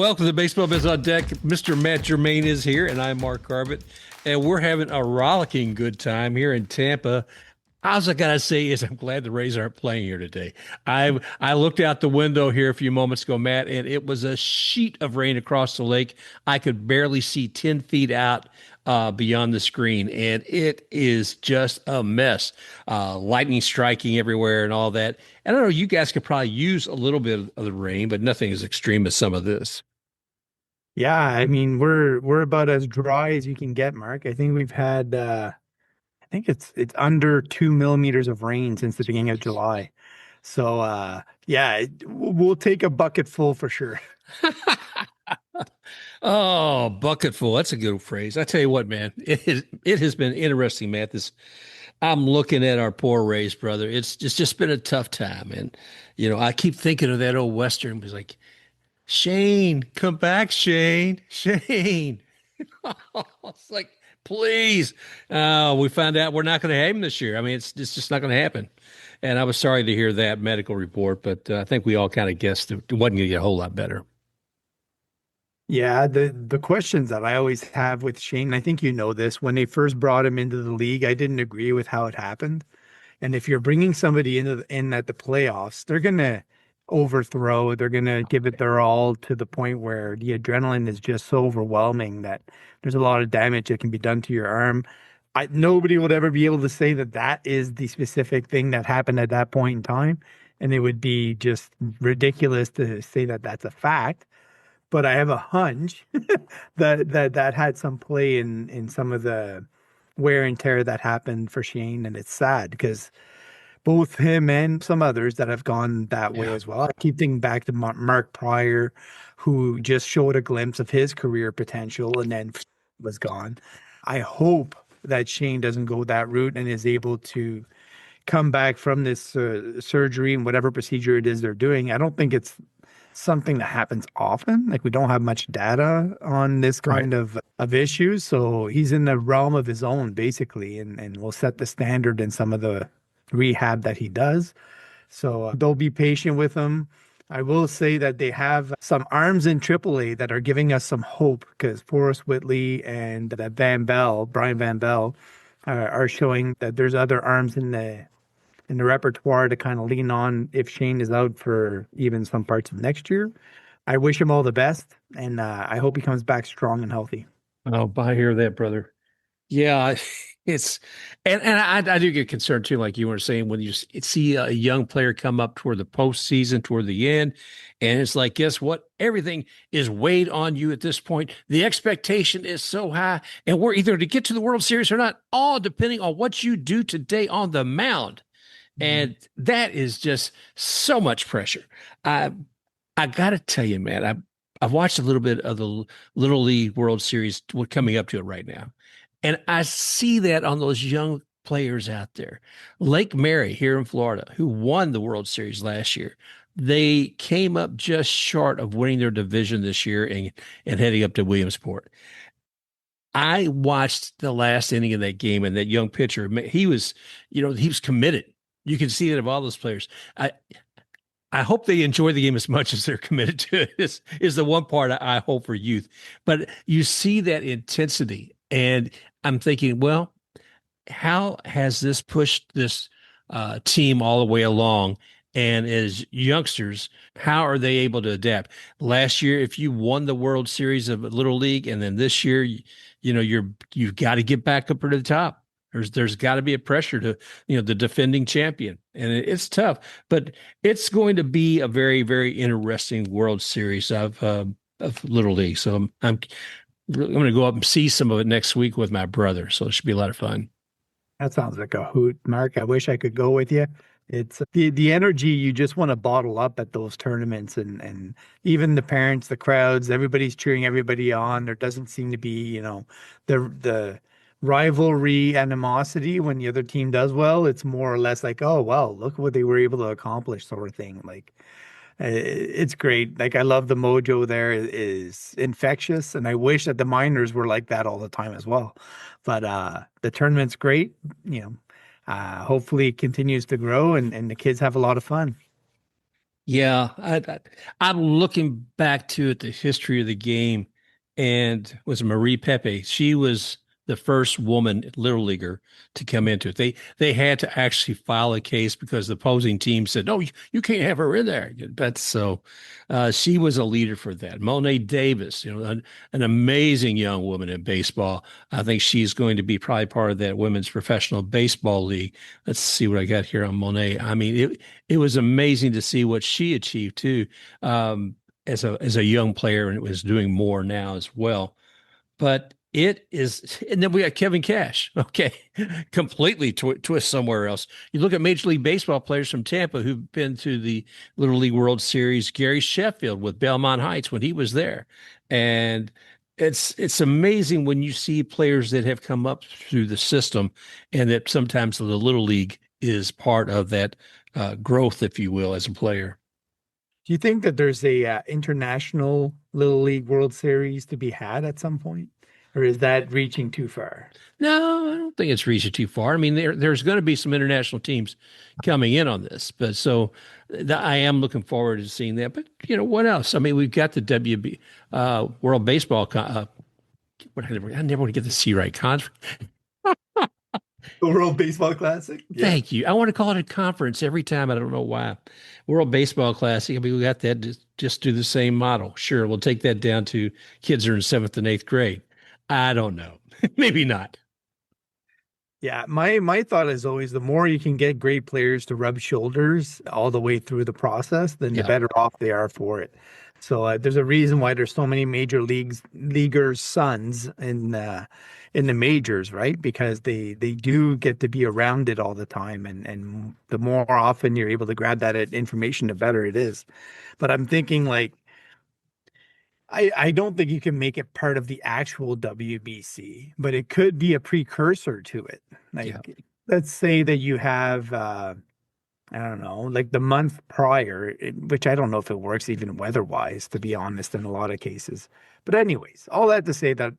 welcome to Baseball Biz on Deck. Mr. Matt Germain is here, and I'm Mark Carbett, and we're having a rollicking good time here in Tampa. All I gotta say is I'm glad the Rays aren't playing here today. I looked out the window here a few moments ago, Matt, and it was a sheet of rain across the lake. I could barely see 10 feet out beyond the screen, and it is just a mess. Lightning striking everywhere and all that. I don't know, you guys could probably use a little bit of the rain, but nothing as extreme as some of this. Yeah, I mean we're about as dry as you can get, Mark. I think we've had I think it's under 2 millimeters of rain since the beginning of July. So yeah, we'll take a bucket full for sure. Oh, bucketful. That's a good phrase. I tell you what, man, it has been interesting, Matt. I'm looking at our poor Rays, brother. It's just been a tough time. And, I keep thinking of that old Western. It was like, Shane, come back, Shane. Shane. It's like, please. We found out we're not going to have him this year. I mean, it's just not going to happen. And I was sorry to hear that medical report, but I think we all kind of guessed it wasn't going to get a whole lot better. Yeah, the questions that I always have with Shane, I think you know this, when they first brought him into the league, I didn't agree with how it happened. And if you're bringing somebody in at the playoffs, they're gonna overthrow. They're gonna give it their all to the point where the adrenaline is just so overwhelming that there's a lot of damage that can be done to your arm. Nobody would ever be able to say that that is the specific thing that happened at that point in time, and it would be just ridiculous to say that that's a fact. But I have a hunch that had some play in some of the wear and tear that happened for Shane, and it's sad because both him and some others that have gone that way Yeah. as well. I keep thinking back to Mark Pryor, who just showed a glimpse of his career potential and then was gone. I hope that Shane doesn't go that route and is able to come back from this surgery and whatever procedure it is they're doing. I don't think it's something that happens often. Like we don't have much data on this Right. kind of issues. So he's in the realm of his own, basically, and will set the standard in some of the rehab that he does. So they'll be patient with him. I will say that they have some arms in AAA that are giving us some hope because Forrest Whitley and that Brian Van Belle, are showing that there's other arms in the repertoire to kind of lean on if Shane is out for even some parts of next year. I wish him all the best, and I hope he comes back strong and healthy. Oh, I hear that, brother. Yeah, it's and I do get concerned too, like you were saying, when you see a young player come up toward the postseason, toward the end, and it's like, guess what? Everything is weighed on you at this point. The expectation is so high, and we're either to get to the World Series or not, all depending on what you do today on the mound. Mhm. And that is just so much pressure. I I gotta tell you, man, I've watched a little bit of the Little League World Series. We're coming up to it right now, and I see that on those young players out there. Lake Mary here in Florida, who won the World Series last year, they came up just short of winning their division this year and heading up to Williamsport. I watched the last inning of that game, and that young pitcher, he was committed. You can see that of all those players. I hope they enjoy the game as much as they're committed to it. Is the one part I hope for youth. But you see that intensity, and I'm thinking, well, how has this pushed this team all the way along? And as youngsters, how are they able to adapt? Last year, if you won the World Series of Little League, and then this year, you've got to get back up to the top. There's got to be a pressure to the defending champion, and it's tough, but it's going to be a very, very interesting World Series of Little League. So I'm going to go up and see some of it next week with my brother. So it should be a lot of fun. That sounds like a hoot, Mark. I wish I could go with you. It's the energy you just want to bottle up at those tournaments, and even the parents, the crowds, everybody's cheering everybody on. There doesn't seem to be, the rivalry animosity when the other team does well. It's more or less like, oh well, look what they were able to accomplish, sort of thing. Like it's great. Like I love the mojo there is infectious, and I wish that the minors were like that all the time as well. But the tournament's great. Hopefully it continues to grow and the kids have a lot of fun. Yeah, I'm looking back to it, the history of the game, and was Marie Pepe. She was the first woman little leaguer to come into it. They had to actually file a case because the opposing team said, "No, you can't have her in there." But so she was a leader for that. Monet Davis, an amazing young woman in baseball. I think she's going to be probably part of that women's professional baseball league. Let's see what I got here on Monet. I mean, it was amazing to see what she achieved too, as a young player, and it was doing more now as well. But it is, and then we got Kevin Cash. Okay, completely twist somewhere else. You look at Major League Baseball players from Tampa who've been to the Little League World Series. Gary Sheffield with Belmont Heights when he was there, and it's amazing when you see players that have come up through the system, and that sometimes the Little League is part of that growth, if you will, as a player. Do you think that there's a international Little League World Series to be had at some point, or is that reaching too far? No, I don't think it's reaching too far. I mean, there's going to be some international teams coming in on this, but so I am looking forward to seeing that. But what else? I mean, we've got the WB World Baseball. I never want to get the C right. The World Baseball Classic? Yeah. Thank you. I want to call it a conference every time. I don't know why. World Baseball Classic. I mean, we got that. Just do the same model. Sure, we'll take that down to kids who are in seventh and eighth grade. I don't know. Maybe not. Yeah, my thought is always the more you can get great players to rub shoulders all the way through the process, then the Yeah. better off they are for it. So there's a reason why there's so many leaguers' sons in the majors, right? Because they do get to be around it all the time, and the more often you're able to grab that information, the better it is. But I'm thinking like I don't think you can make it part of the actual WBC, but it could be a precursor to it. Yeah. Like, let's say that you have, I don't know, like the month prior, which I don't know if it works even weather-wise, to be honest, in a lot of cases. But anyways, all that to say that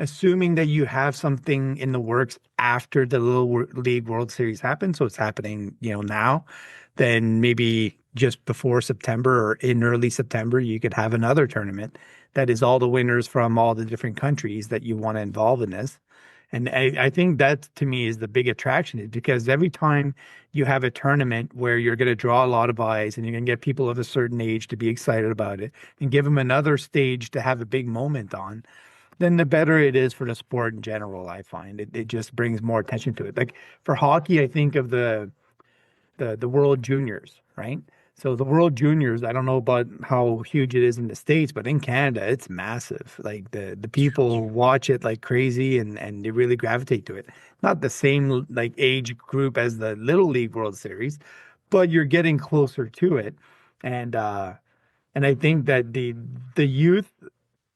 assuming that you have something in the works after the League World Series happens, so it's happening, now, then maybe just before September or in early September, you could have another tournament that is all the winners from all the different countries that you want to involve in this. And I think that to me is the big attraction is because every time you have a tournament where you're going to draw a lot of eyes and you're going to get people of a certain age to be excited about it and give them another stage to have a big moment on, then the better it is for the sport in general, I find. It just brings more attention to it. Like for hockey, I think of the World Juniors, right? So the World Juniors, I don't know about how huge it is in the States, but in Canada, it's massive. Like the people watch it like crazy and they really gravitate to it. Not the same like age group as the Little League World Series, but you're getting closer to it. And I think that the youth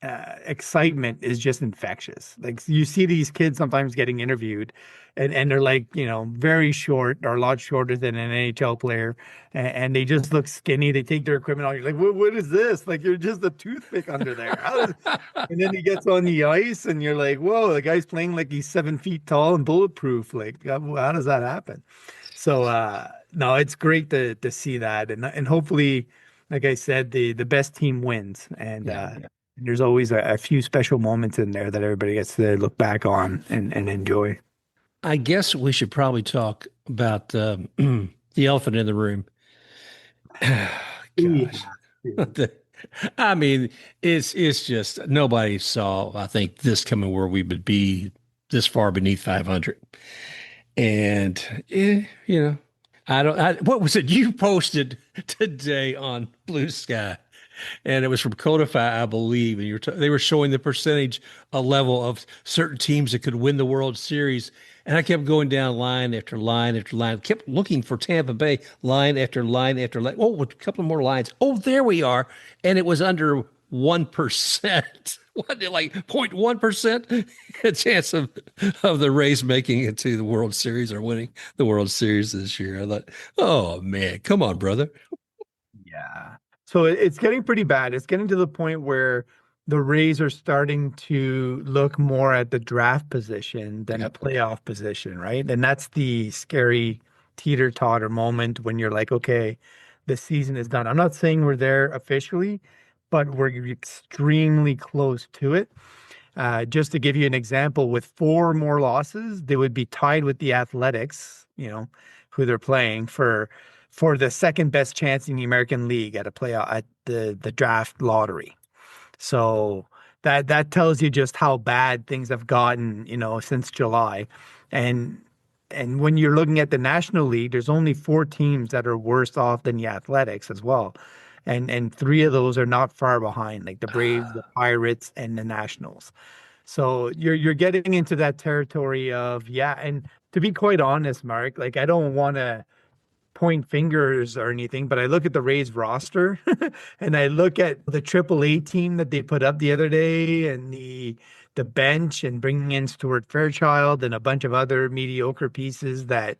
excitement is just infectious. Like you see these kids sometimes getting interviewed and they're like, very short or a lot shorter than an NHL player. And they just look skinny. They take their equipment off. You're like, what is this? Like you're just a toothpick under there. And then he gets on the ice and you're like, whoa, the guy's playing like he's 7 feet tall and bulletproof. Like, how does that happen? So no, it's great to see that. And hopefully, like I said, the best team wins. And Yeah. there's always a few special moments in there that everybody gets to look back on and enjoy. I guess we should probably talk about the elephant in the room. Yeah. Gosh. I mean, it's just nobody saw, I think, this coming where we would be this far beneath 500. And I don't what was it you posted today on Blue Sky? And it was from Codify, I believe. And they were showing the percentage, a level of certain teams that could win the World Series. And I kept going down line after line after line, kept looking for Tampa Bay, line after line after line. Oh, a couple more lines. Oh, there we are. And it was under 1%. What, like 0.1% a chance of the Rays making it to the World Series or winning the World Series this year. I thought, oh man, come on, brother. Yeah. So it's getting pretty bad. It's getting to the point where the Rays are starting to look more at the draft position than a Yep. playoff position, right? And that's the scary teeter-totter moment when you're like, okay, the season is done. I'm not saying we're there officially, but we're extremely close to it. Just to give you an example, with four more losses, they would be tied with the Athletics, who they're playing for the second best chance in the American League at a playoff at the draft lottery. So that tells you just how bad things have gotten, since July. And and when you're looking at the National League, there's only four teams that are worse off than the Athletics as well. And three of those are not far behind, like the Braves, the Pirates, and the Nationals. So you're getting into that territory of, yeah, and to be quite honest, Mark, like I don't want to point fingers or anything, but I look at the Rays roster and I look at the AAA team that they put up the other day and the bench and bringing in Stuart Fairchild and a bunch of other mediocre pieces that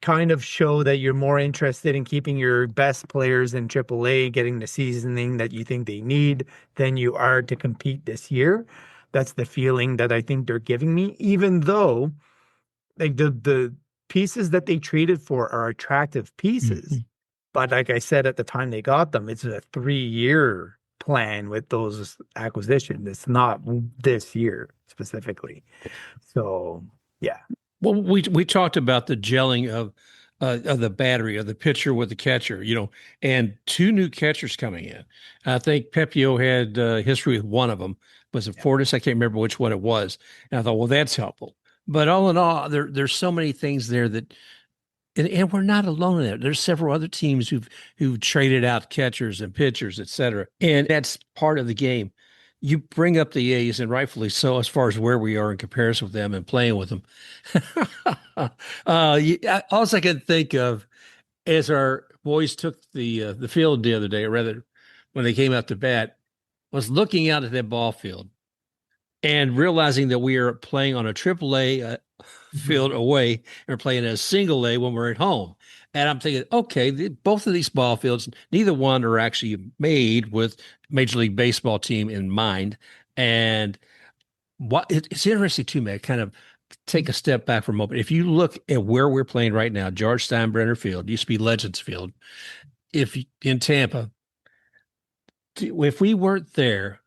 kind of show that you're more interested in keeping your best players in AAA, getting the seasoning that you think they need than you are to compete this year. That's the feeling that I think they're giving me, even though like the pieces that they traded for are attractive pieces. Mhm. But like I said at the time they got them, it's a 3-year plan with those acquisitions. It's not this year specifically. So yeah. Well, we talked about the gelling of the battery of the pitcher with the catcher, and two new catchers coming in. I think Pepio had history with one of them. Was it Forrest? I can't remember which one it was. And I thought, well, that's helpful. But all in all, there's so many things there that, and we're not alone in it. There's several other teams who've traded out catchers and pitchers, et cetera. And that's part of the game. You bring up the A's, and rightfully so, as far as where we are in comparison with them and playing with them. All I can think of as our boys took the field the other day, or rather, when they came out to bat, was looking out at that ball field and realizing that we are playing on a AAA field away and we're playing a single A when we're at home. And I'm thinking, okay, both of these ball fields, neither one are actually made with Major League Baseball team in mind. And it's interesting too, man. Kind of take a step back for a moment. If you look at where we're playing right now, George Steinbrenner Field used to be Legends Field. If in Tampa, if we weren't there,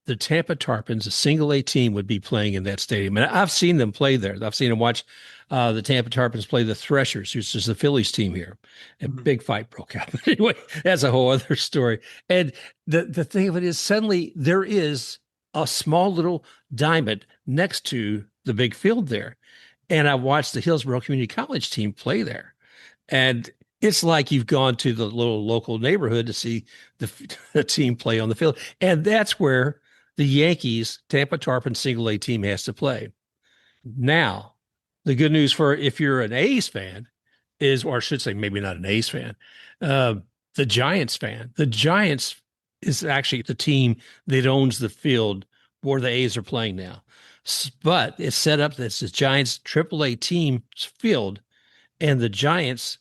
the Tampa Tarpons, a single A team, would be playing in that stadium. And I've seen them play there. I've seen them watch the Tampa Tarpons play the Threshers, which is the Phillies team here. A big fight broke out. But anyway, that's a whole other story. And the thing of it is, suddenly there is a small little diamond next to the big field there. And I watched the Hillsborough Community College team play there. And it's like you've gone to the little local neighborhood to see the team play on the field. And that's where the Yankees Tampa Tarpon single A team has to play. Now, the good news for if you're an A's fan is, or I should say, maybe not an A's fan, the Giants fan. The Giants is actually the team that owns the field where the A's are playing now. But it's set up that it's the Giants AAA team's field, and the Giants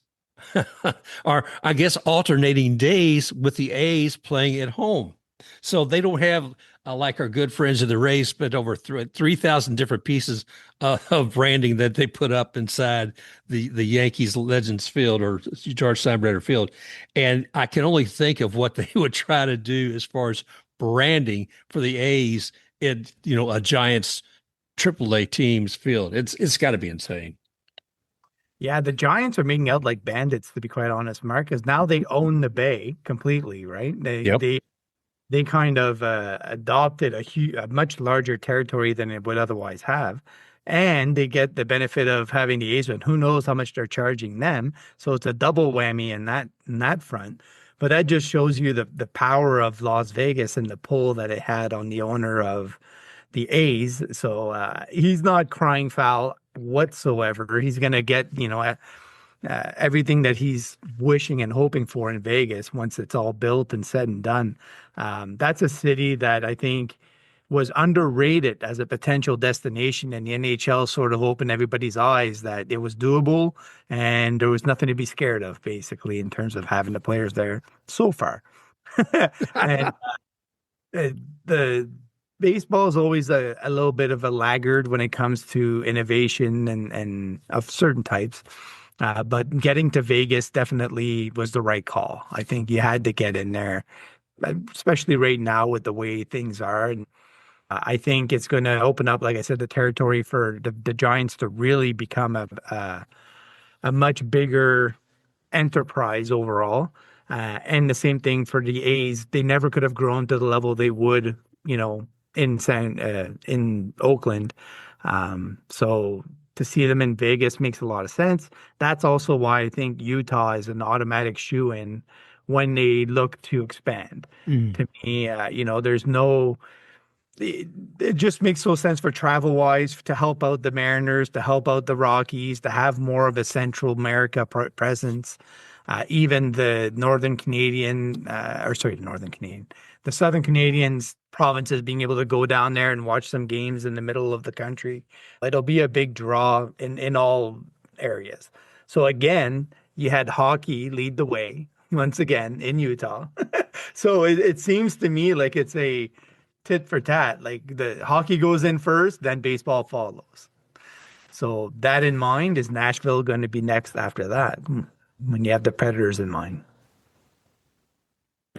are, I guess, alternating days with the A's playing at home. So they don't have, like our good friends of the Rays, but over 3,000 different pieces of branding that they put up inside the Yankees Legends Field or George Steinbrenner Field. And I can only think of what they would try to do as far as branding for the A's in, a Giants AAA team's field. It's got to be insane. Yeah, the Giants are making out like bandits, to be quite honest, Mark, because now they own the Bay completely, right? They Yep. they they kind of adopted a much larger territory than it would otherwise have, and they get the benefit of having the A's, and who knows how much they're charging them. So it's a double whammy in that front. But that just shows you the power of Las Vegas and the pull that it had on the owner of the A's. So he's not crying foul whatsoever. He's going to get, everything that he's wishing and hoping for in Vegas once it's all built and said and done. That's a city that I think was underrated as a potential destination, and the NHL sort of opened everybody's eyes that it was doable and there was nothing to be scared of, basically, in terms of having the players there so far. And the baseball is always a little bit of a laggard when it comes to innovation and of certain types. But getting to Vegas definitely was the right call. I think you had to get in there, especially right now with the way things are. And I think it's going to open up, like I said, the territory for the Giants to really become a much bigger enterprise overall. And the same thing for the A's. They never could have grown to the level they would, you know, in Oakland. So to see them in Vegas makes a lot of sense. That's also why I think Utah is an automatic shoe-in when they look to expand. Mm. To me, there's no it just makes so sense for travel wise to help out the Mariners, to help out the Rockies, to have more of a Central America presence. Even the Northern Canadian, Northern Canadian, the Southern Canadians provinces being able to go down there and watch some games in the middle of the country. It'll be a big draw in all areas. So again, you had hockey lead the way once again in Utah. So it seems to me like it's a tit for tat. Like the hockey goes in first, then baseball follows. So that in mind, is Nashville going to be next after that? When you have the Predators in mind.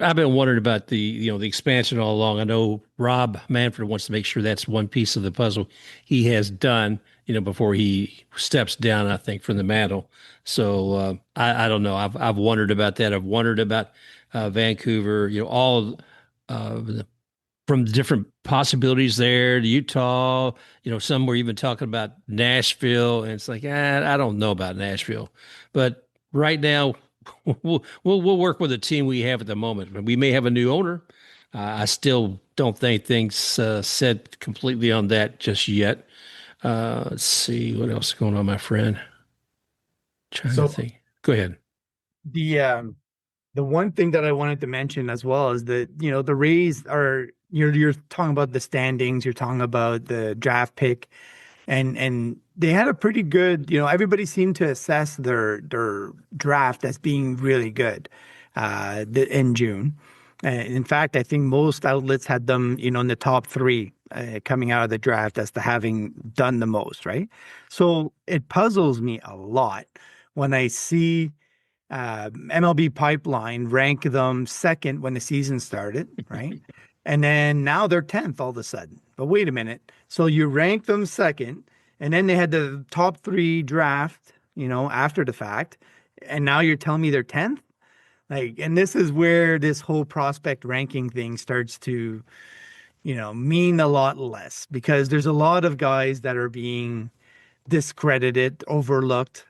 I've been wondering about the expansion all along. I know Rob Manfred wants to make sure that's one piece of the puzzle he has done, before he steps down, I think, from the mantle. So I don't know. I've wondered about that. I've wondered about Vancouver, all from the different possibilities there to Utah. Some were even talking about Nashville, and it's like, I don't know about Nashville, but right now we'll work with the team we have at the moment. We may have a new owner. I still don't think things set completely on that just yet. Let's see what else is going on, my friend. Trying to So think. Go ahead. the one thing that I wanted to mention as well is that, the Rays are you're talking about the standings, you're talking about the draft pick, and they had a pretty good, everybody seemed to assess their draft as being really good in June. In fact, I think most outlets had them, in the top three coming out of the draft as to having done the most, right? So it puzzles me a lot when I see MLB Pipeline rank them second when the season started, right? And then now they're 10th all of a sudden. But wait a minute. So you rank them second, and then they had the top three draft, after the fact. And now you're telling me they're 10th? Like, and this is where this whole prospect ranking thing starts to, mean a lot less because there's a lot of guys that are being discredited, overlooked,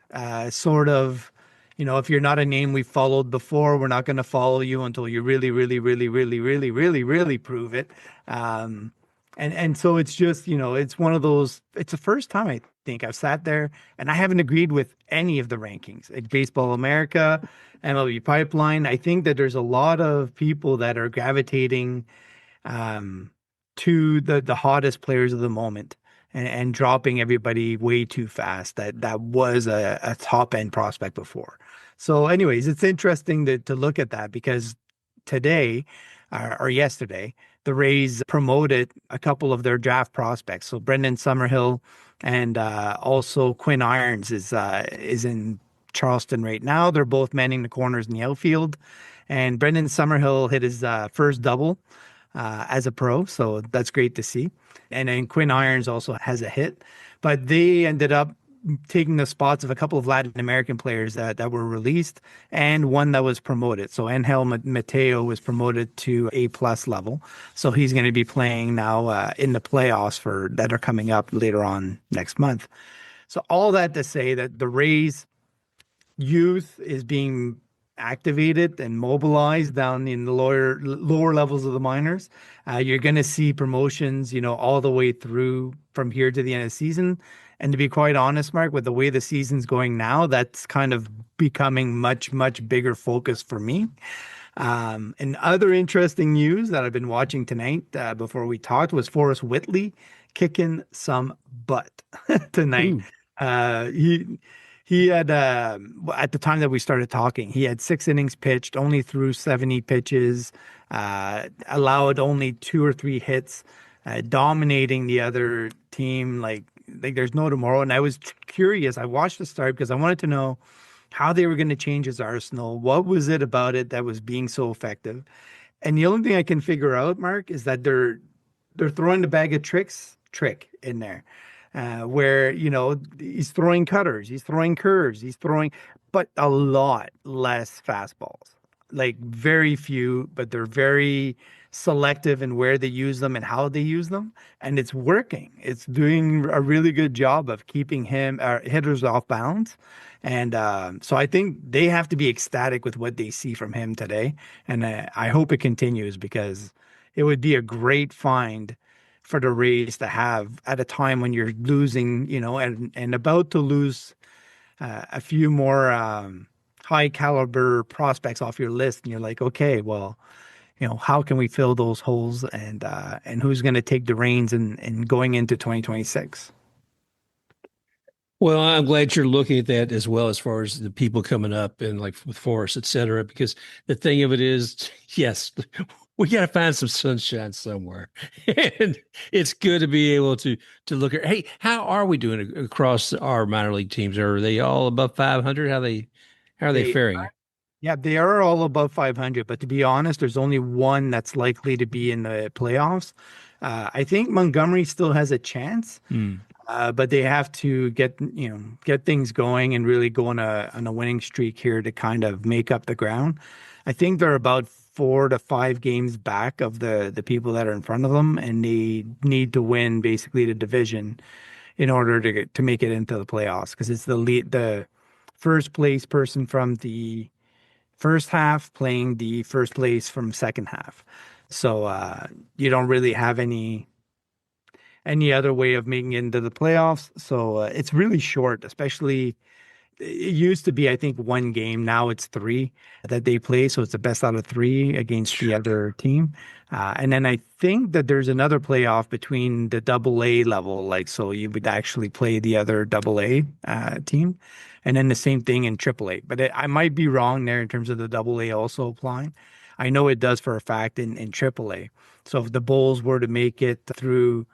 sort of, if you're not a name we followed before, we're not going to follow you until you really, really, really, really, really, really, really prove it. And so it's just, it's one of those, it's the first time I think I've sat there and I haven't agreed with any of the rankings. Like Baseball America, MLB Pipeline. I think that there's a lot of people that are gravitating to the hottest players of the moment and dropping everybody way too fast. That was a top end prospect before. So, anyways, it's interesting to look at that because today or yesterday, the Rays promoted a couple of their draft prospects. So Brendan Summerhill and also Quinn Irons is in Charleston right now. They're both manning the corners in the outfield. And Brendan Summerhill hit his first double as a pro. So that's great to see. And then Quinn Irons also has a hit. But they ended up taking the spots of a couple of Latin American players that were released and one that was promoted. So Angel Mateo was promoted to A plus level. So he's going to be playing now in the playoffs that are coming up later on next month. So all that to say that the Rays youth is being activated and mobilized down in the lower levels of the minors. You're going to see promotions, all the way through from here to the end of the season. And to be quite honest, Mark, with the way the season's going now, that's kind of becoming much, much bigger focus for me. And other interesting news that I've been watching tonight before we talked was Forrest Whitley kicking some butt tonight. Ooh. He had at the time that we started talking, he had 6 innings pitched, only threw 70 pitches, allowed only 2 or 3 hits, dominating the other team like like there's no tomorrow. And I was curious. I watched the start because I wanted to know how they were going to change his arsenal. What was it about it that was being so effective? And the only thing I can figure out, Mark, is that they're throwing the bag of trick in there, where he's throwing cutters, he's throwing curves, he's throwing, but a lot less fastballs. Like very few, but they're very selective in where they use them and how they use them, and it's working. It's doing a really good job of keeping him hitters off bounds. And so I think they have to be ecstatic with what they see from him today. And I hope it continues because it would be a great find for the Rays to have at a time when you're losing, and about to lose a few more high caliber prospects off your list. And you're like, okay, well, how can we fill those holes and who's going to take the reins and going into 2026? Well, I'm glad you're looking at that as well as far as the people coming up and like with Forrest, et cetera, because the thing of it is, yes, we got to find some sunshine somewhere. And it's good to be able to look at, hey, how are we doing across our minor league teams? Are they all above 500? How are they They faring? Yeah, they are all above 500, but to be honest, there's only one that's likely to be in the playoffs. I think Montgomery still has a chance, Hmm. but they have to get things going and really go on a winning streak here to kind of make up the ground. I think they're about 4 to 5 games back of the people that are in front of them, and they need to win basically the division in order to make it into the playoffs because it's the first place person from the first half playing the first place from second half. So you don't really have any other way of making it into the playoffs. So it's really short, especially it used to be, I think, 1 game. Now it's three that they play. So it's the best out of three against the other team. And then I think that there's another playoff between the double A level. Like, so you would actually play the other double A team. And then the same thing in triple A. But I might be wrong there in terms of the double A also applying. I know it does for a fact in triple A. So if the Bulls were to make it through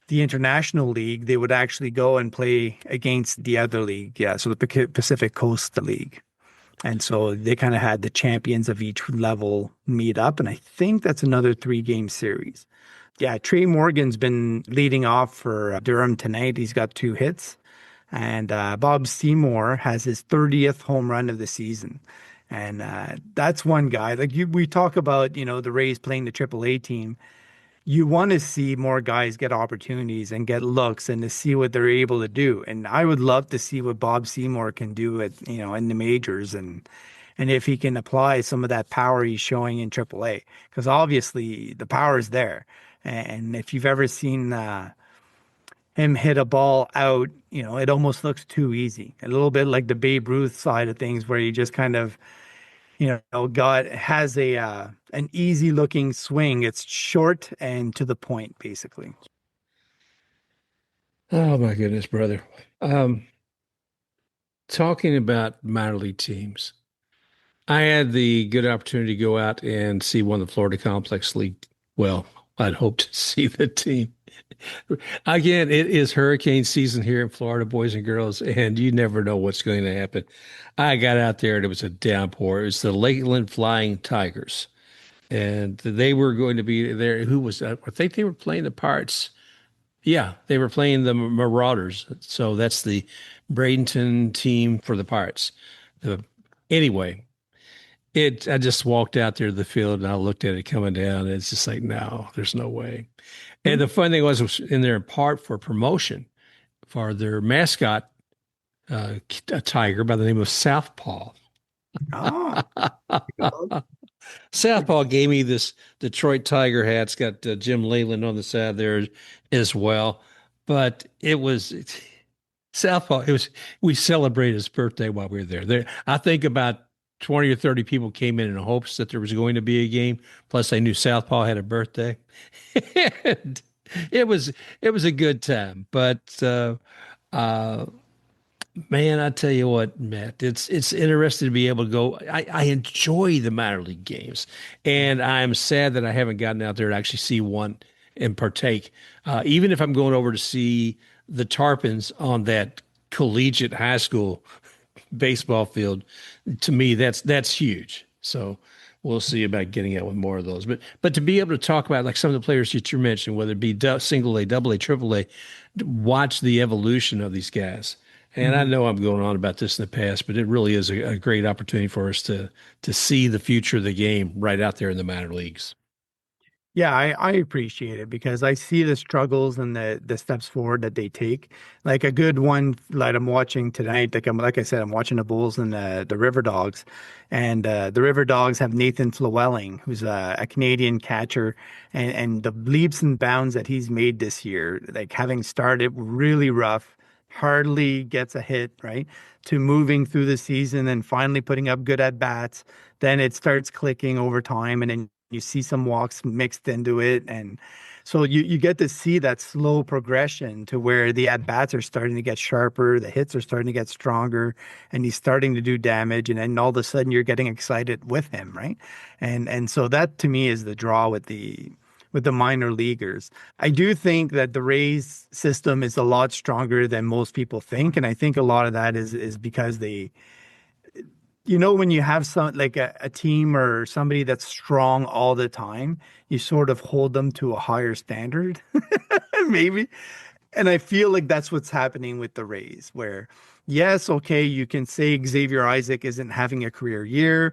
the international league, they would actually go and play against the other league. Yeah, so the Pacific Coast League. And so they kind of had the champions of each level meet up. And I think that's another 3 game series. Yeah, Trey Morgan's been leading off for Durham tonight. He's got 2 hits. And Bob Seymour has his 30th home run of the season. And that's one guy. Like we talk about, the Rays playing the AAA team. You want to see more guys get opportunities and get looks and to see what they're able to do. And I would love to see what Bob Seymour can do in the majors and if he can apply some of that power he's showing in AAA, because obviously the power is there. And if you've ever seen him hit a ball out, it almost looks too easy. A little bit like the Babe Ruth side of things where you just kind of God has a an easy looking swing. It's short and to the point, basically. Oh my goodness, brother. Um, Talking about minor league teams, I had the good opportunity to go out and see one of the Florida Complex League. Well, I'd hoped to see the team. Again, it is hurricane season here in Florida, boys and girls, and you never know what's going to happen. I got out there and it was a downpour. It was the Lakeland Flying Tigers, and they were going to be there. Who was that? I think they were playing the Pirates. Yeah, they were playing the Marauders. So that's the Bradenton team for the Pirates. The, anyway, I just walked out there to the field and I looked at it coming down, and it's just like, no, there's no way. And the fun thing was in there in part for promotion for their mascot, a tiger by the name of Southpaw. Ah, Southpaw gave me this Detroit Tiger hat. It's got Jim Leyland on the side there as well. But it was Southpaw. We celebrated his birthday while we were there. I think about 20 or 30 people came in hopes that there was going to be a game. Plus, they knew Southpaw had a birthday. And it was a good time. But uh, man, I tell you what, Matt, it's interesting to be able to go. I enjoy the minor league games, and I'm sad that I haven't gotten out there to actually see one and partake. Even if I'm going over to see the tarpons on that collegiate high school baseball field, to me, that's huge. So we'll see about getting out with more of those. But to be able to talk about like some of the players that you mentioned, whether it be single A, double A, triple A, watch the evolution of these guys. And I Mhm. know I'm going on about this in the past, but it really is a great opportunity for us to see the future of the game right out there in the minor leagues. Yeah, I appreciate it because I see the struggles and the steps forward that they take. Like a good one that I'm watching tonight, like I said, I'm watching the Bulls and the River Dogs, and the River Dogs have Nathan Flewelling, who's a Canadian catcher, and the leaps and bounds that he's made this year, like having started really rough, hardly gets a hit, right, to moving through the season and finally putting up good at bats. Then it starts clicking over time, and then you see some walks mixed into it. And so you get to see that slow progression to where the at bats are starting to get sharper, the hits are starting to get stronger, and he's starting to do damage. And then all of a sudden you're getting excited with him, right? And so that to me is the draw with the minor leaguers. I do think that the Rays system is a lot stronger than most people think. And I think a lot of that is because when you have some like a team or somebody that's strong all the time, you sort of hold them to a higher standard, maybe. And I feel like that's what's happening with the Rays, where, yes, okay, you can say Xavier Isaac isn't having a career year,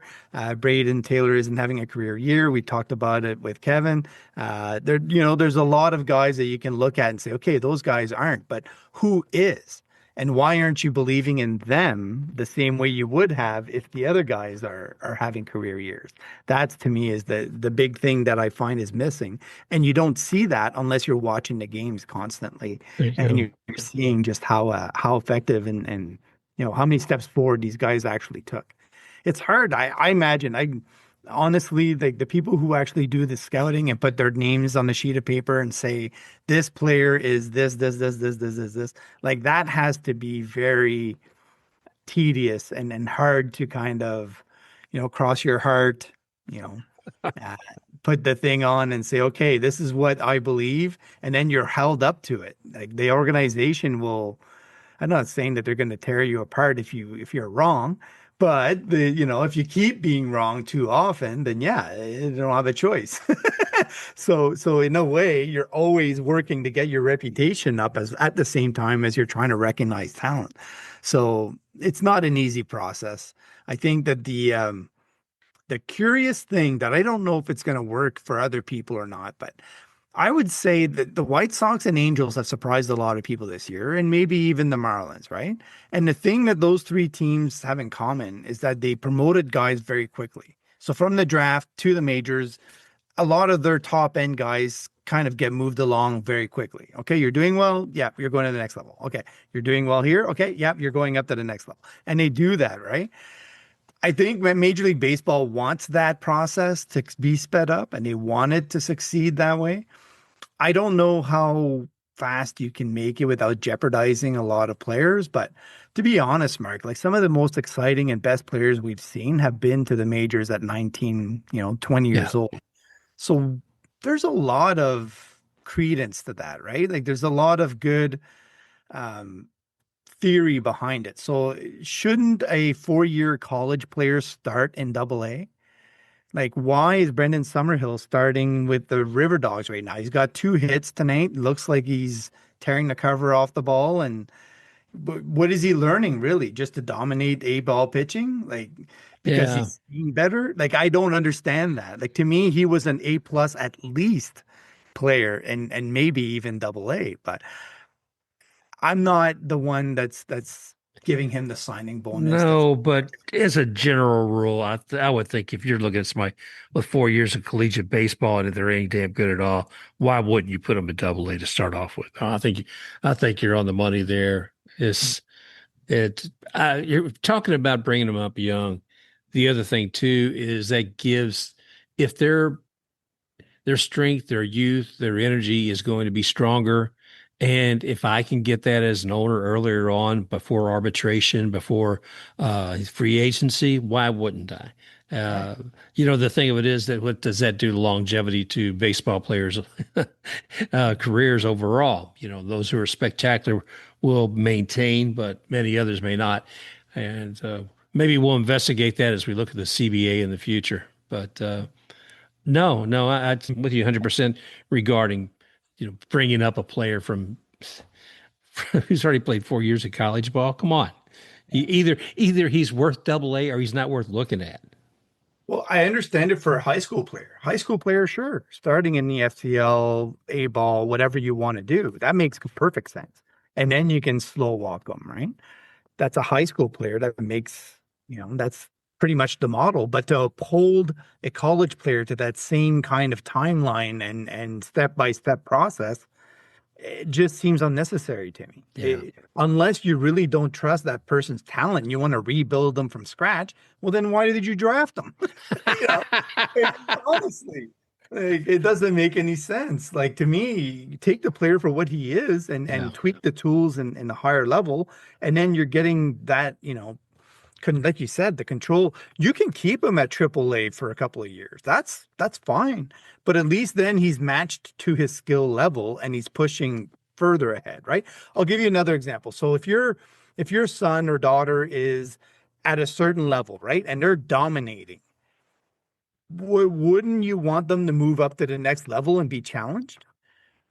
Braden Taylor isn't having a career year. We talked about it with Kevin. There's a lot of guys that you can look at and say, okay, those guys aren't, but who is? And why aren't you believing in them the same way you would have if the other guys are having career years? That's to me is the big thing that I find is missing. And you don't see that unless you're watching the games constantly There you and go. you're seeing just how effective and how many steps forward these guys actually took. It's hard. I imagine I honestly the people who actually do the scouting and put their names on the sheet of paper and say this player is this, like that has to be very tedious and hard to kind of cross your heart, you know uh, put the thing on and say, okay, this is what I believe, and then you're held up to it. Like the organization will. I'm not saying that they're going to tear you apart if you're wrong, but if you keep being wrong too often, then yeah, you don't have a choice. So in a way, you're always working to get your reputation up as at the same time as you're trying to recognize talent. So it's not an easy process. I think that the curious thing that I don't know if it's going to work for other people or not, but I would say that the White Sox and Angels have surprised a lot of people this year, and maybe even the Marlins, right? And the thing that those three teams have in common is that they promoted guys very quickly. So from the draft to the majors, a lot of their top end guys kind of get moved along very quickly. Okay, you're doing well. Yeah, you're going to the next level. Okay, you're doing well here. Okay, yeah, you're going up to the next level. And they do that, right? I think that Major League Baseball wants that process to be sped up and they want it to succeed that way. I don't know how fast you can make it without jeopardizing a lot of players, but to be honest, Mark, like some of the most exciting and best players we've seen have been to the majors at 19, 20 Yeah. years old. So there's a lot of credence to that, right? Like there's a lot of good um, theory behind it. So shouldn't a 4-year college player start in double A? Like, why is Brendan Summerhill starting with the River Dogs right now? He's got 2 hits tonight. Looks like he's tearing the cover off the ball. And but what is he learning really? Just to dominate A ball pitching? Like, because Yeah. he's seeing better? Like, I don't understand that. Like, to me, he was an A plus at least player and maybe even double A. But I'm not the one that's giving him the signing bonus. That's No, but as a general rule, I would think if you're looking at somebody with 4 years of collegiate baseball and if they're ain't damn good at all, why wouldn't you put them at double A to start off with? I think you're on the money there. You're talking about bringing them up young. The other thing too is that gives if their strength, their youth, their energy is going to be stronger. And if I can get that as an owner earlier on, before arbitration, before free agency, why wouldn't I? Yeah. Uh, the thing of it is that what does that do to longevity to baseball players' careers overall? Those who are spectacular will maintain, but many others may not. And maybe we'll investigate that as we look at the CBA in the future. But no, I'm with you 100% regarding, bringing up a player from who's already played 4 years of college ball. Come on. Either he's worth double A or he's not worth looking at. Well, I understand it for a high school player. High school player, sure. Starting in the FCL, A ball, whatever you want to do. That makes perfect sense. And then you can slow walk them, right? That's a high school player that makes, that's pretty much the model. But to uphold a college player to that same kind of timeline and step by step process, it just seems unnecessary to me. Yeah. Unless you really don't trust that person's talent and you want to rebuild them from scratch, well, then why did you draft them? You know, honestly, like, it doesn't make any sense. Like, to me, take the player for what he is and Yeah. tweak the tools in the higher level, and then you're getting that, like you said, the control. You can keep him at AAA for a couple of years. That's fine. But at least then he's matched to his skill level and he's pushing further ahead, right? I'll give you another example. So if your son or daughter is at a certain level, right, and they're dominating, wouldn't you want them to move up to the next level and be challenged?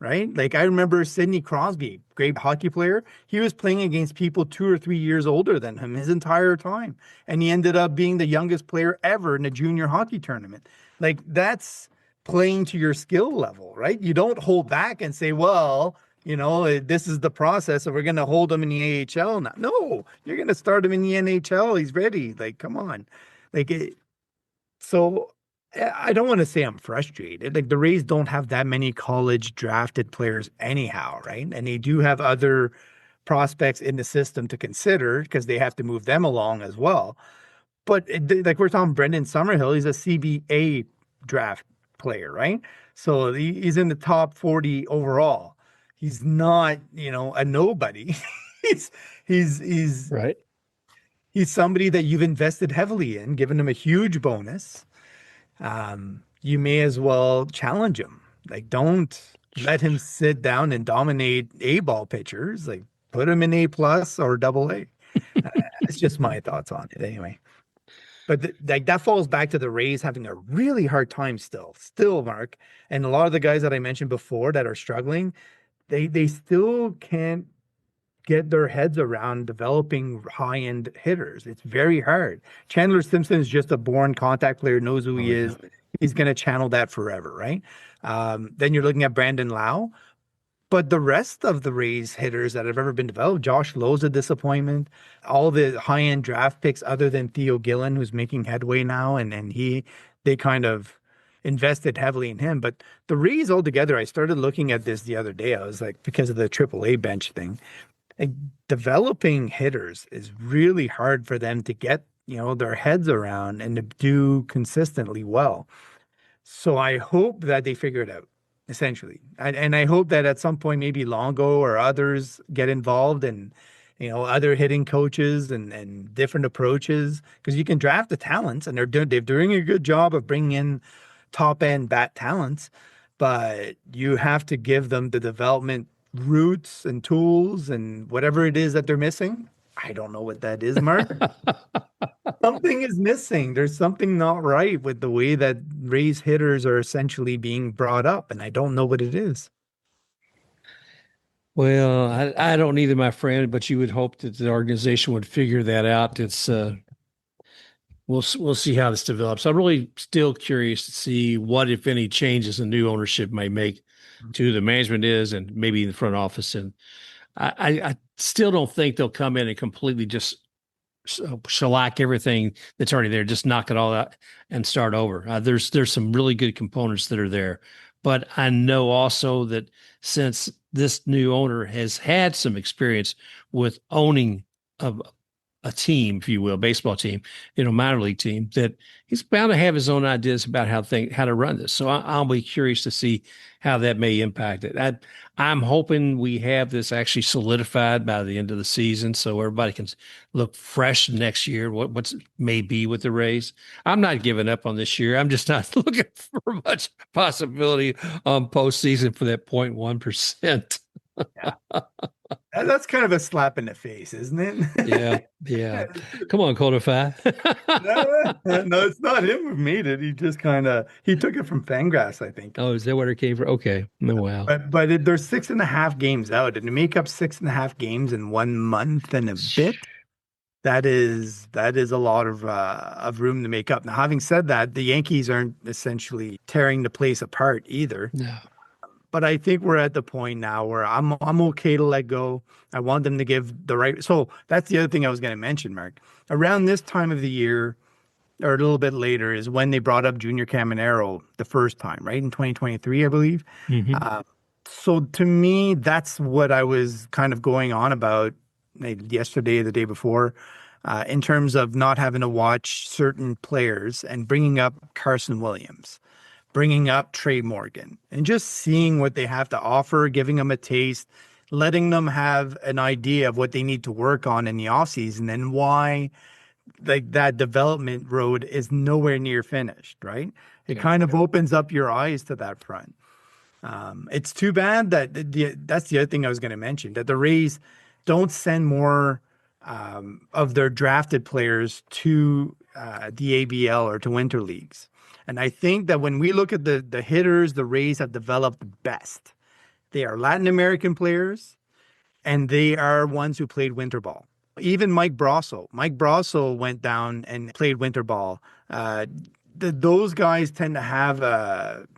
Right? Like, I remember Sidney Crosby, great hockey player. He was playing against people 2 or 3 years older than him his entire time. And he ended up being the youngest player ever in a junior hockey tournament. Like, that's playing to your skill level, right? You don't hold back and say, well, this is the process, and we're going to hold him in the AHL now. No, you're going to start him in the NHL. He's ready. Like, come on. Like, so I don't want to say I'm frustrated. Like, the Rays don't have that many college drafted players anyhow, right? And they do have other prospects in the system to consider because they have to move them along as well. But like, we're talking Brendan Summerhill, he's a CBA draft player, right? So he's in the top 40 overall. He's not, a nobody. he's he's Right. he's somebody that you've invested heavily in, given him a huge bonus. You may as well challenge him. Like, don't let him sit down and dominate A ball pitchers. Like, put him in A+ or double A. It's just my thoughts on it anyway. But like, that falls back to the Rays having a really hard time still, Mark. And a lot of the guys that I mentioned before that are struggling, they still can't get their heads around developing high-end hitters. It's very hard. Chandler Simpson is just a born contact player, knows who Oh, he yeah. is. He's going to channel that forever, right? Then you're looking at Brandon Lau. But the rest of the Rays hitters that have ever been developed, Josh Lowe's a disappointment. All the high-end draft picks other than Theo Gillen, who's making headway now, and they kind of invested heavily in him. But the Rays altogether, I started looking at this the other day. I was like, because of the AAA bench thing, like, developing hitters is really hard for them to get, their heads around and to do consistently well. So I hope that they figure it out, essentially. And I hope that at some point, maybe Longo or others get involved, and, other hitting coaches and different approaches, because you can draft the talents and they're doing a good job of bringing in top end bat talents, but you have to give them the development roots and tools and whatever it is that they're missing. I don't know what that is, Mark. Something is missing. There's something not right with the way that Rays hitters are essentially being brought up, and I don't know what it is. Well, I don't either, my friend, but you would hope that the organization would figure that out. We'll see how this develops. I'm really still curious to see what, if any, changes the new ownership may make to who the management is and maybe in the front office. And I still don't think they'll come in and completely just shellac everything that's already there, just knock it all out and start over. There's some really good components that are there, but I know also that since this new owner has had some experience with owning a a team, if you will, baseball team, minor league team, that he's bound to have his own ideas about how to run this. So I'll be curious to see how that may impact it. I'm hoping we have this actually solidified by the end of the season, so everybody can look fresh next year. What's may be with the Rays. I'm not giving up on this year. I'm just not looking for much possibility on postseason for that 0.1%. Yeah. That's kind of a slap in the face, isn't Yeah, it? yeah. Come on, Codify. No, it's not him who made it. He just kind of he took it from Fangraphs, I think. Oh, is that where it came from? Okay. Oh, wow. There's 6.5 games out, and to make up 6.5 games in 1 month and a bit, that is a lot of room to make up. Now, having said that, the Yankees aren't essentially tearing the place apart either. No. But I think we're at the point now where I'm okay to let go. I want them to give the right. So that's the other thing I was going to mention, Mark. Around this time of the year, or a little bit later, is when they brought up Junior Caminero the first time, right? In 2023, I believe. Mm-hmm. So to me, that's what I was kind of going on about yesterday, the day before, in terms of not having to watch certain players and bringing up Carson Williams, bringing up Trey Morgan, and just seeing what they have to offer, giving them a taste, letting them have an idea of what they need to work on in the offseason and why like that development road is nowhere near finished, right? It Yeah. kind of opens up your eyes to that front. It's too bad that that's the other thing I was going to mention, that the Rays don't send more of their drafted players to the ABL or to winter leagues. And I think that when we look at the hitters the Rays have developed best, they are Latin American players and they are ones who played winter ball. Even Mike Brasso. Mike Brasso went down and played winter ball. Those guys tend to have,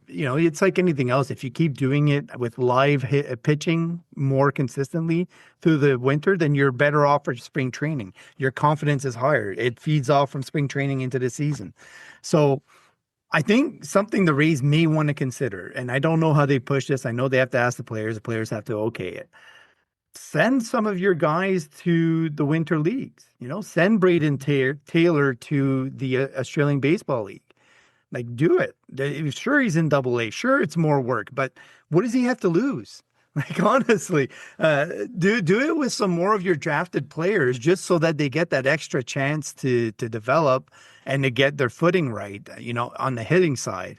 it's like anything else. If you keep doing it with live pitching more consistently through the winter, then you're better off for spring training. Your confidence is higher. It feeds off from spring training into the season. So I think something the Rays may want to consider, and I don't know how they push this. I know they have to ask the players have to okay it. Send some of your guys to the winter leagues. Send Braden Taylor to the Australian Baseball League. Like, do it. Sure, he's in Double A. Sure, it's more work, but what does he have to lose? Like, honestly, do it with some more of your drafted players, just so that they get that extra chance to develop and to get their footing right. On the hitting side.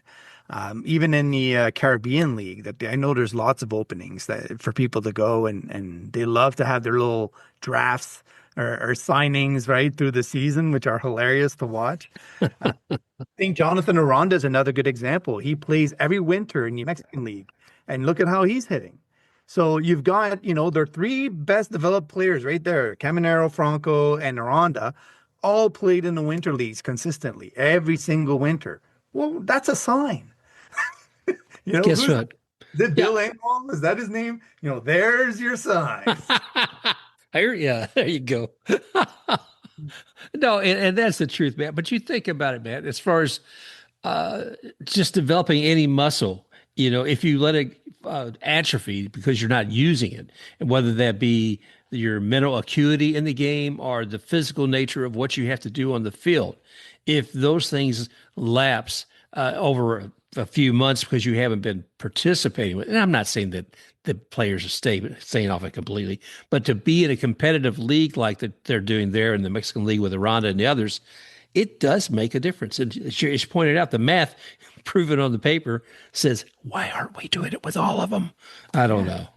Even in the Caribbean League, that I know there's lots of openings for people to go, and they love to have their little drafts or signings right through the season, which are hilarious to watch. I think Jonathan Aranda is another good example. He plays every winter in the Mexican League, and look at how he's hitting. So you've got, their three best developed players right there, Caminero, Franco, and Aranda, all played in the winter leagues consistently every single winter. Well, that's a sign. Guess what? Is it Bill Engvall? Is that his name? There's your sign. Yeah, there you go. No, and that's the truth, man. But you think about it, man, as far as just developing any muscle, if you let it atrophy because you're not using it, and whether that be your mental acuity in the game or the physical nature of what you have to do on the field, if those things lapse over a few months because you haven't been participating with, and I'm not saying that the players are staying off it completely, but to be in a competitive league like that they're doing there in the Mexican League with Aranda and the others, it does make a difference. And as you pointed out, the math proven on the paper says, why aren't we doing it with all of them? I don't know.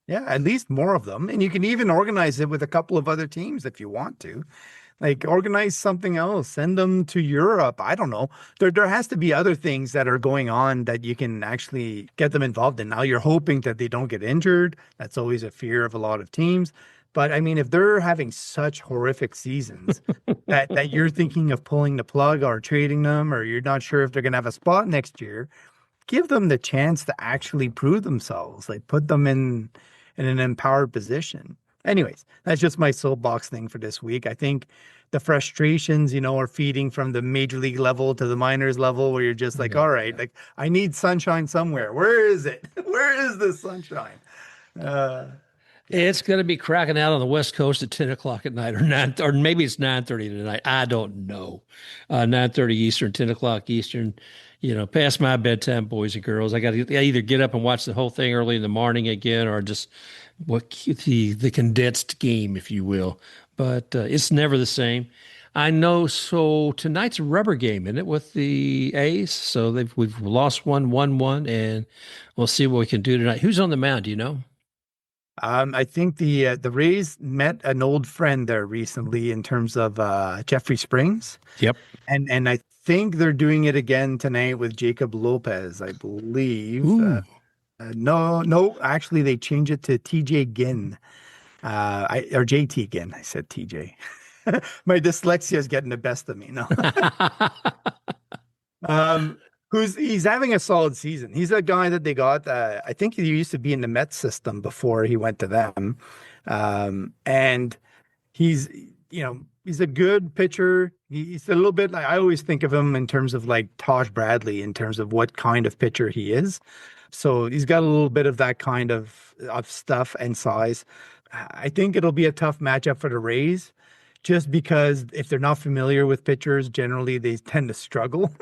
Yeah, at least more of them. And you can even organize it with a couple of other teams if you want to. Like, organize something else, send them to Europe. I don't know. There has to be other things that are going on that you can actually get them involved in. Now you're hoping that they don't get injured. That's always a fear of a lot of teams. But I mean, if they're having such horrific seasons that you're thinking of pulling the plug or trading them, or you're not sure if they're going to have a spot next year, give them the chance to actually prove themselves. Like, put them in an empowered position. Anyways, that's just my soapbox thing for this week. I think the frustrations, are feeding from the major league level to the minors level, where you're just like, all right, like, I need sunshine somewhere. Where is it? Where is the sunshine? It's going to be cracking out on the West Coast at 10 o'clock at night, or nine, or maybe it's 9:30 tonight. I don't know. 9:30 Eastern, 10 o'clock Eastern. Past my bedtime, boys and girls. I got to either get up and watch the whole thing early in the morning again, or just what the condensed game, if you will. But it's never the same. I know. So tonight's a rubber game, isn't it, with the A's? So we've lost one, won one, and we'll see what we can do tonight. Who's on the mound? Do you know? I think the Rays met an old friend there recently in terms of Jeffrey Springs, Yep. and I think they're doing it again tonight with Jacob Lopez, I believe. Ooh. No, no, actually they changed it to TJ Ginn, or JT Ginn. I said TJ. My dyslexia is getting the best of me. No. Um, he's having a solid season. He's a guy that they got. I think he used to be in the Mets system before he went to them. And he's, he's a good pitcher. He's a little bit like, I always think of him in terms of like Tosh Bradley in terms of what kind of pitcher he is. So he's got a little bit of that kind of stuff and size. I think it'll be a tough matchup for the Rays just because if they're not familiar with pitchers, generally they tend to struggle.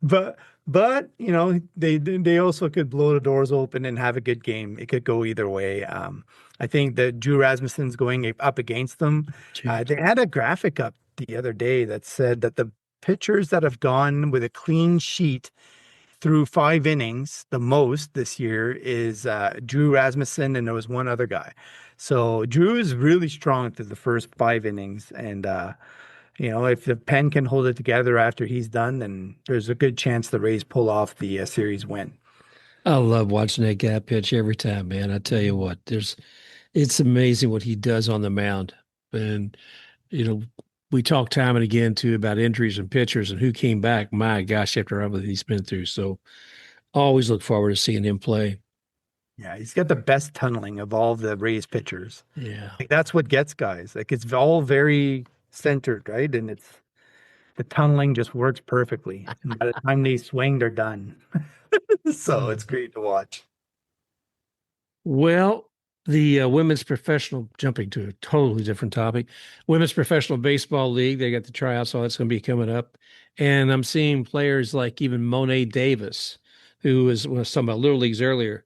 But they also could blow the doors open and have a good game. It could go either way. I think that Drew Rasmussen's going up against them. They had a graphic up the other day that said that the pitchers that have gone with a clean sheet through 5 innings, the most this year is Drew Rasmussen, and there was one other guy. So Drew is really strong through the first 5 innings, and if the pen can hold it together after he's done, then there's a good chance the Rays pull off the series win. I love watching that guy pitch every time, man. I tell you what, it's amazing what he does on the mound. And, you know, we talk time and again too about injuries and pitchers and who came back. My gosh, after everything he's been through. So always look forward to seeing him play. Yeah, he's got the best tunneling of all the Rays pitchers. Yeah. Like that's what gets guys. Like it's all very centered, right? And the tunneling just works perfectly. And by the time they swing, they're done. So it's great to watch. Well, the women's professional, jumping to a totally different topic, women's professional baseball league, they got the tryouts, so that's going to be coming up. And I'm seeing players like even Monet Davis, who was, when I was talking about Little Leagues earlier.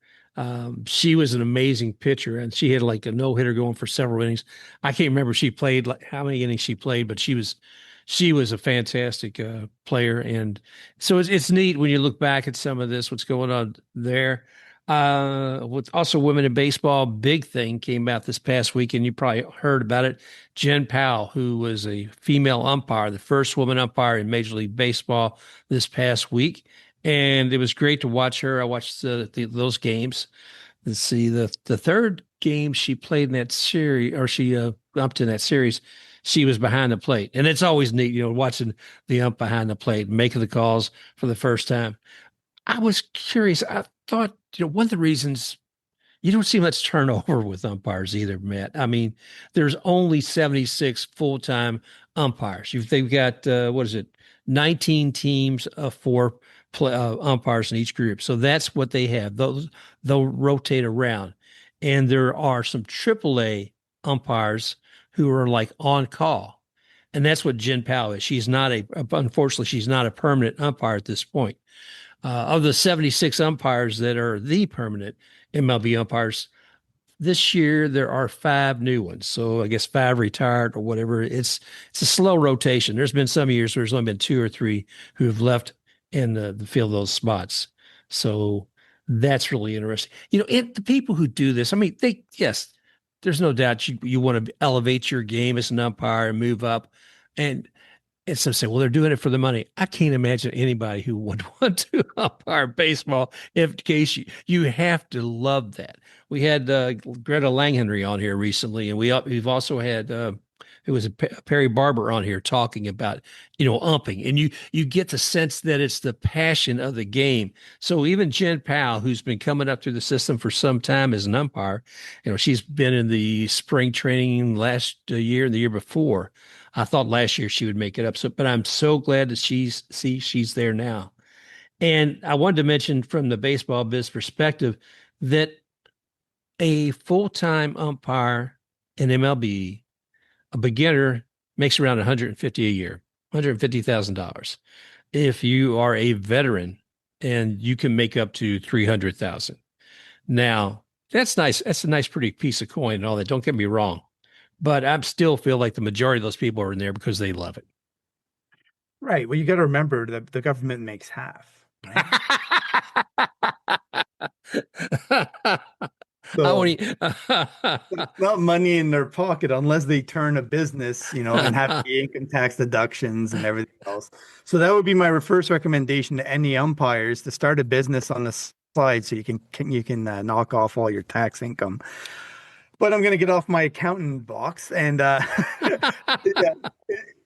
She was an amazing pitcher, and she had like a no hitter going for several innings. I can't remember she played like how many innings she played, but she was a fantastic player. And so it's neat when you look back at some of this, what's going on there. With also women in baseball, big thing came out this past week, and you probably heard about it. Jen Powell, who was a female umpire, the first woman umpire in Major League Baseball this past week. And it was great to watch her. I watched those games. Let's see, the third game she played in that series, or she upped in that series, she was behind the plate. And it's always neat, watching the ump behind the plate, making the calls for the first time. I was curious. I thought, one of the reasons you don't see much turnover with umpires either, Matt. I mean, there's only 76 full-time umpires. They've got, what is it, 19 teams of four umpires in each group. So that's what they have. They'll rotate around. And there are some AAA umpires who are like on call. And that's what Jen Powell is. Unfortunately, she's not a permanent umpire at this point. Of the 76 umpires that are the permanent MLB umpires, this year there are 5 new ones. So I guess 5 retired or whatever. It's a slow rotation. There's been some years where there's only been 2 or 3 who have left in the field those spots. So that's really interesting. The people who do this, I mean, yes, there's no doubt you want to elevate your game as an umpire and move up. And some say, well, they're doing it for the money. I can't imagine anybody who would want to umpire baseball. In case you have to love that. We had Greta Langhenry on here recently, and we've also had it was Perry Barber on here talking about umping, and you get the sense that it's the passion of the game. So even Jen Powell, who's been coming up through the system for some time as an umpire, she's been in the spring training last year and the year before. I thought last year she would make it up. But I'm so glad that she's there now. And I wanted to mention from the baseball biz perspective that a full-time umpire in MLB, a beginner makes around 150 a year, $150,000. If you are a veteran and you can make up to 300,000. Now, that's nice. That's a nice, pretty piece of coin and all that. Don't get me wrong. But I still feel like the majority of those people are in there because they love it. Right. Well, you got to remember that the government makes half, right? I won't So e- it's not money in their pocket unless they turn a business, and have the income tax deductions and everything else. So that would be my first recommendation to any umpires to start a business on the side so you can knock off all your tax income. But I'm going to get off my accountant box and yeah,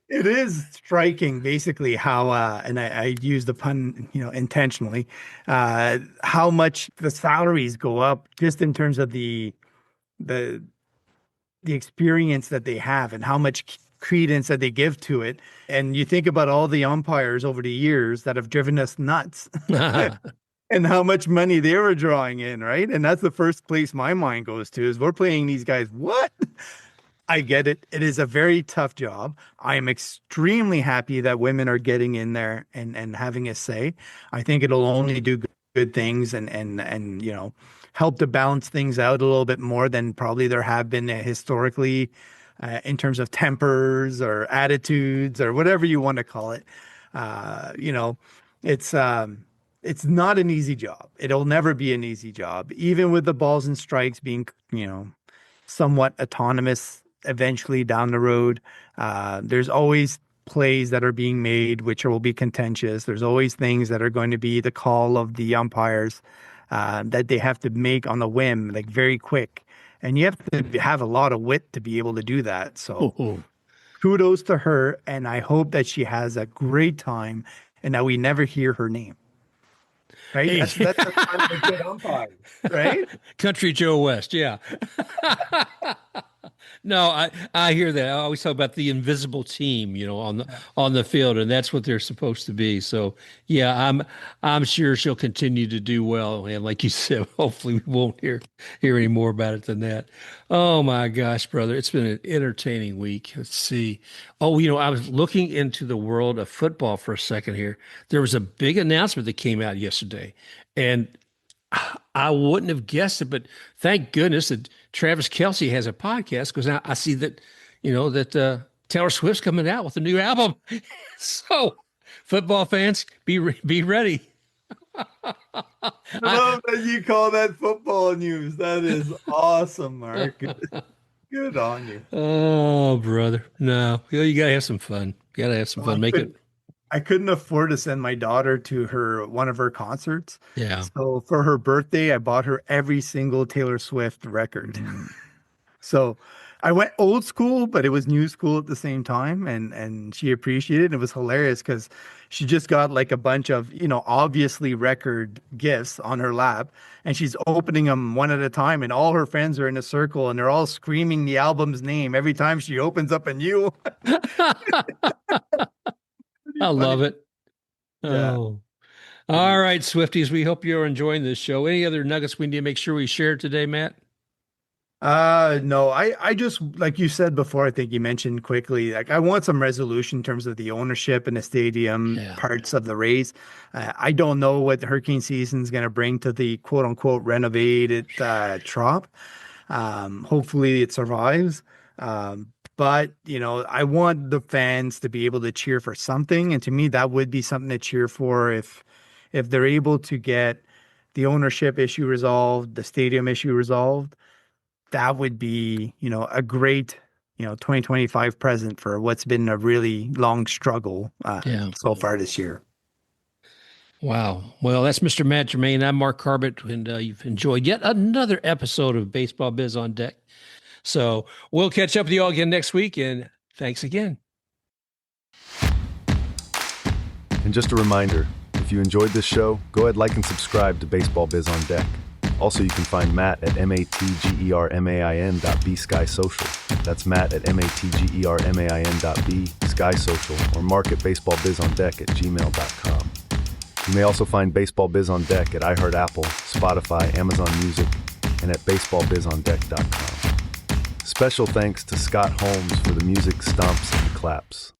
it is striking basically how and I use the pun, intentionally, how much the salaries go up just in terms of the the experience that they have and how much credence that they give to it. And you think about all the umpires over the years that have driven us nuts and how much money they were drawing in, right? And that's the first place my mind goes to is we're paying these guys what? I get it. It is a very tough job. I am extremely happy that women are getting in there and having a say. I think it'll only do good things and help to balance things out a little bit more than probably there have been historically in terms of tempers or attitudes or whatever you want to call it. Uh, you know, it's not an easy job. It'll never be an easy job, even with the balls and strikes being, somewhat autonomous eventually down the road. There's always plays that are being made which will be contentious. There's always things that are going to be the call of the umpires that they have to make on a whim, like very quick. And you have to have a lot of wit to be able to do that. So Oh, kudos to her. And I hope that she has a great time and that we never hear her name. Right? hey, That's the sign of a good umpire, right? Country Joe West, yeah. No, I hear that. I always talk about the invisible team, on the field, and that's what they're supposed to be. So, yeah, I'm sure she'll continue to do well, and like you said, hopefully we won't hear any more about it than that. Oh my gosh, brother, it's been an entertaining week. Let's see. Oh, I was looking into the world of football for a second here. There was a big announcement that came out yesterday, and I wouldn't have guessed it, but thank goodness that Travis Kelce has a podcast because I see that, that Taylor Swift's coming out with a new album. So, football fans, be ready. I love that you call that football news. That is awesome, Mark. Good on you. Oh, brother, no, you gotta have some fun. You gotta have some Well, fun. Make it, I couldn't afford to send my daughter to one of her concerts. yeah. So for her birthday, I bought her every single Taylor Swift record. So I went old school, but it was new school at the same time, and she appreciated it. It was hilarious because she just got like a bunch of, obviously record gifts on her lap, and she's opening them one at a time, and all her friends are in a circle, and they're all screaming the album's name every time she opens up a new. I Pretty funny. love it. Yeah. Oh, all right, Swifties. We hope you're enjoying this show. Any other nuggets we need to make sure we share today, Matt? No, I just, like you said before, I think you mentioned quickly, like I want some resolution in terms of the ownership and the stadium Yeah. parts of the Rays. I don't know what the hurricane season is going to bring to the quote unquote renovated Trop. Hopefully it survives. But I want the fans to be able to cheer for something, and to me, that would be something to cheer for if they're able to get the ownership issue resolved, the stadium issue resolved. That would be, a great, 2025 present for what's been a really long struggle Yeah. so far this year. Wow. Well, that's Mr. Matt Germain. I'm Mark Carbett, and you've enjoyed yet another episode of Baseball Biz on Deck. So we'll catch up with you all again next week, and thanks again. And just a reminder, if you enjoyed this show, go ahead, like, and subscribe to Baseball Biz on Deck. Also, you can find Matt at matgermain.bskysocial. That's Matt at matgermain.b skysocial, or Mark at baseballbizondeck@gmail.com. You may also find Baseball Biz on Deck at iHeart, Apple, Spotify, Amazon Music, and at baseballbizondeck.com. Special thanks to Scott Holmes for the music, stomps, and claps.